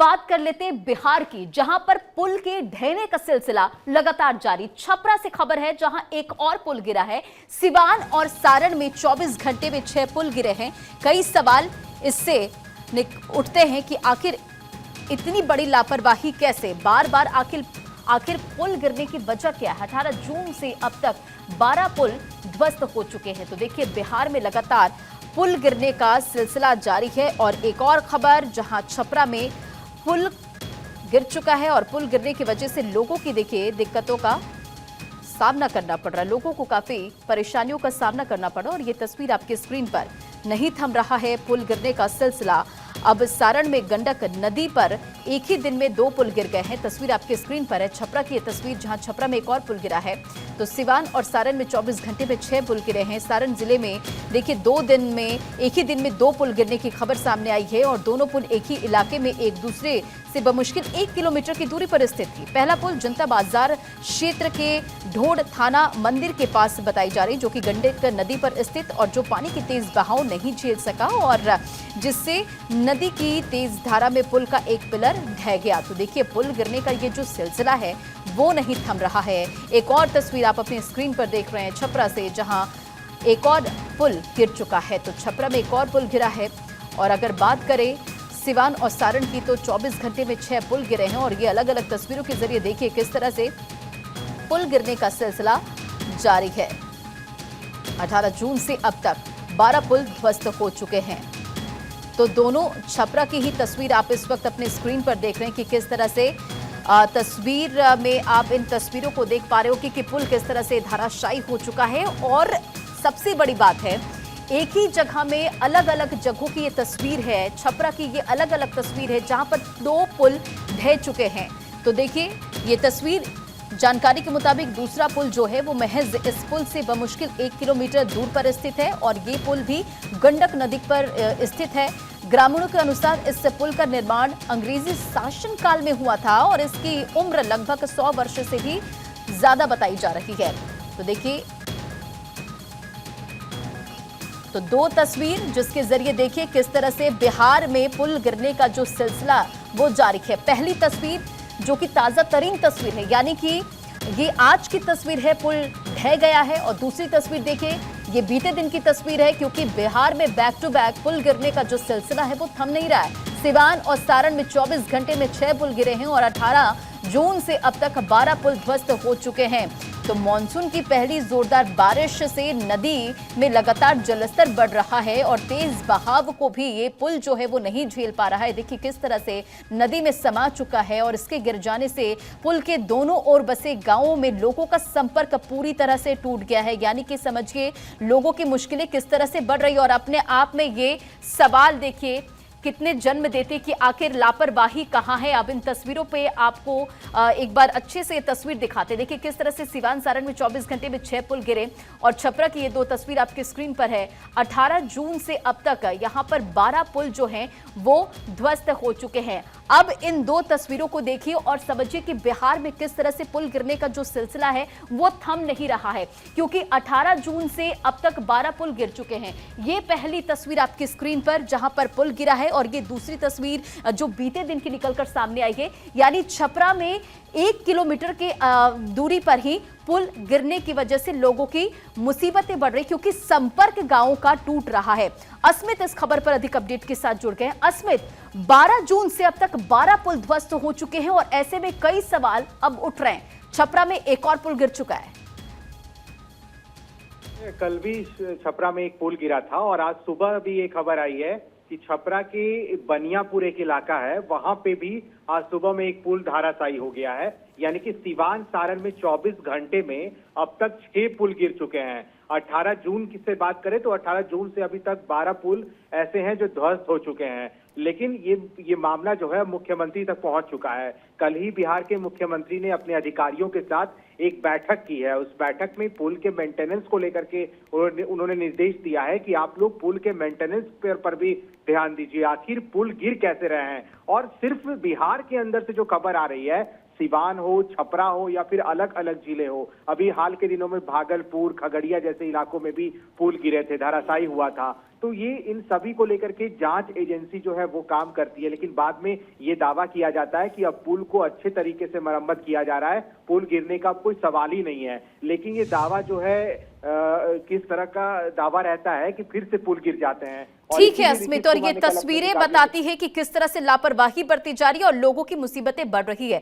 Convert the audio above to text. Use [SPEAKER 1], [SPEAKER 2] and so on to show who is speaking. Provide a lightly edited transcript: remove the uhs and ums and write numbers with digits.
[SPEAKER 1] बात कर लेते हैं बिहार की, जहां पर पुल के ढहने का सिलसिला लगातार जारी। छपरा से खबर है जहां एक और पुल गिरा है। सिवान और सारण में 24 घंटे में 6 पुल गिरे हैं। कई सवाल इससे उठते हैं कि आखिर इतनी बड़ी लापरवाही कैसे, बार बार आखिर पुल गिरने की वजह क्या है। 18 जून से अब तक 12 पुल ध्वस्त हो चुके हैं। तो देखिए, बिहार में लगातार पुल गिरने का सिलसिला जारी है। और एक और खबर, जहां छपरा में पुल गिर चुका है और पुल गिरने की वजह से लोगों की देखिए दिक्कतों का सामना करना पड़ रहा है। लोगों को काफी परेशानियों का सामना करना पड़ा। और ये तस्वीर आपके स्क्रीन पर, नहीं थम रहा है पुल गिरने का सिलसिला। अब सारण में गंडक नदी पर एक ही दिन में 2 पुल गिर गए हैं। तस्वीर आपके स्क्रीन पर है छपरा की ये तस्वीर, जहां छपरा में एक और पुल गिरा है। तो सिवान और सारण में 24 घंटे में 6 पुल गिरे हैं। सारण जिले में देखिए एक ही दिन में 2 पुल गिरने की खबर सामने आई है। और दोनों पुल एक ही इलाके में एक दूसरे से बमुश्किल 1 किलोमीटर की दूरी पर स्थित थी। पहला पुल जनता बाजार क्षेत्र के ढोड़ थाना मंदिर के पास बताई जा रही, जो कि गंडक नदी पर स्थित और जो पानी की तेज बहाव नहीं झेल सका और जिससे नदी की तेज धारा में पुल का एक पिलर ढह गया। तो देखिए, पुल गिरने का ये जो सिलसिला है वो नहीं थम रहा है। एक और तस्वीर आप अपनी स्क्रीन पर देख रहे हैं छपरा से, जहां एक और पुल गिर चुका है। तो छपरा में एक और पुल गिरा है। और अगर बात करें सिवान और सारण की, तो 24 घंटे में 6 पुल गिरे हैं। और ये अलग अलग तस्वीरों के जरिए देखिए किस तरह से पुल गिरने का सिलसिला जारी है। 18 जून से अब तक 12 पुल ध्वस्त हो चुके हैं। तो दोनों छपरा की ही तस्वीर आप इस वक्त अपने स्क्रीन पर देख रहे हैं कि किस तरह से तस्वीर में आप इन तस्वीरों को देख पा रहे हो कि पुल किस तरह से धराशायी हो चुका है। और सबसे बड़ी बात है, एक ही जगह में अलग अलग जगहों की ये तस्वीर है। छपरा की ये अलग अलग तस्वीर है जहां पर 2 पुल ढह चुके हैं। तो देखिए, ये तस्वीर जानकारी के मुताबिक दूसरा पुल जो है वो महज इस पुल से बमुश्किल 1 किलोमीटर दूर पर स्थित है। और ये पुल भी गंडक नदी पर स्थित है। ग्रामीणों के अनुसार इस पुल का निर्माण अंग्रेजी शासनकाल में हुआ था और इसकी उम्र लगभग 100 वर्ष से भी ज्यादा बताई जा रही है। तो देखिए, तो 2 तस्वीर जिसके जरिए देखिए किस तरह से बिहार में पुल गिरने का जो सिलसिला वो जारी है। पहली तस्वीर जो कि ताजा तरीन तस्वीर है, यानी कि ये आज की तस्वीर है, पुल ढह गया है। और दूसरी तस्वीर देखिए, ये बीते दिन की तस्वीर है, क्योंकि बिहार में बैक टू बैक पुल गिरने का जो सिलसिला है वो थम नहीं रहा है। सिवान और सारण में 24 घंटे में 6 पुल गिरे हैं और 18 जून से अब तक 12 पुल ध्वस्त हो चुके हैं। तो मानसून की पहली जोरदार बारिश से नदी में लगातार जलस्तर बढ़ रहा है और तेज बहाव को भी ये पुल जो है वो नहीं झेल पा रहा है। देखिए किस तरह से नदी में समा चुका है और इसके गिर जाने से पुल के दोनों ओर बसे गांवों में लोगों का संपर्क पूरी तरह से टूट गया है। यानी कि समझिए लोगों की मुश्किलें किस तरह से बढ़ रही है। और अपने आप में ये सवाल देखिए कितने जन्म देते कि आखिर लापरवाही कहां है। अब इन तस्वीरों पे आपको एक बार अच्छे से तस्वीर दिखाते। देखिए किस तरह से सिवान सारण में 24 घंटे में 6 पुल गिरे और छपरा की ये 2 तस्वीर आपकी स्क्रीन पर है। 18 जून से अब तक यहां पर 12 पुल जो हैं वो ध्वस्त हो चुके हैं। अब इन 2 तस्वीरों को देखिए और समझिए कि बिहार में किस तरह से पुल गिरने का जो सिलसिला है वो थम नहीं रहा है, क्योंकि 18 जून से अब तक 12 पुल गिर चुके हैं। ये पहली तस्वीर आपकी स्क्रीन पर जहां पर पुल गिरा है और ये दूसरी तस्वीर जो बीते दिन की निकलकर सामने आई है। यानी छपरा में 1 किलोमीटर के दूरी पर ही पुल गिरने की वजह से लोगों की मुसीबतें बढ़ रही, क्योंकि संपर्क गांवों का टूट रहा है। अस्मित इस खबर पर अधिक अपडेट के साथ जुड़ गए। अस्मित, 12 जून से अब तक 12 पुल ध्वस्त हो चुके हैं और ऐसे में कई सवाल अब उठ रहे हैं। छपरा में एक और पुल गिर चुका है।
[SPEAKER 2] कल भी छपरा में एक पुल गिरा था और आज सुबह भी ये खबर आई है कि छपरा के बनियापुर एक इलाका है, वहां पे भी आज सुबह में एक पुल धराशायी हो गया है। यानी कि सिवान सारण में 24 घंटे में अब तक 6 पुल गिर चुके हैं। 18 जून की से बात करें तो 18 जून से अभी तक 12 पुल ऐसे हैं जो ध्वस्त हो चुके हैं। लेकिन ये मामला जो है मुख्यमंत्री तक पहुंच चुका है। कल ही बिहार के मुख्यमंत्री ने अपने अधिकारियों के साथ एक बैठक की है। उस बैठक में पुल के मेंटेनेंस को लेकर के उन्होंने निर्देश दिया है कि आप लोग पुल के मेंटेनेंस पर भी ध्यान दीजिए। आखिर पुल गिर कैसे रहे हैं, और सिर्फ बिहार के अंदर से जो खबर आ रही है, सिवान हो, छपरा हो या फिर अलग अलग जिले हो, अभी हाल के दिनों में भागलपुर, खगड़िया जैसे इलाकों में भी पुल गिरे थे, धराशायी हुआ था। तो ये इन सभी को लेकर के जांच एजेंसी जो है वो काम करती है, लेकिन बाद में ये दावा किया जाता है कि अब पुल को अच्छे तरीके से मरम्मत किया जा रहा है, पुल गिरने का कोई सवाल ही नहीं है। लेकिन ये दावा जो है किस तरह का दावा रहता है कि फिर से पुल गिर जाते हैं।
[SPEAKER 1] ठीक है अस्मित, और ये तस्वीरें बताती है कि किस तरह से लापरवाही बरती जा रही है और लोगों की मुसीबतें बढ़ रही है।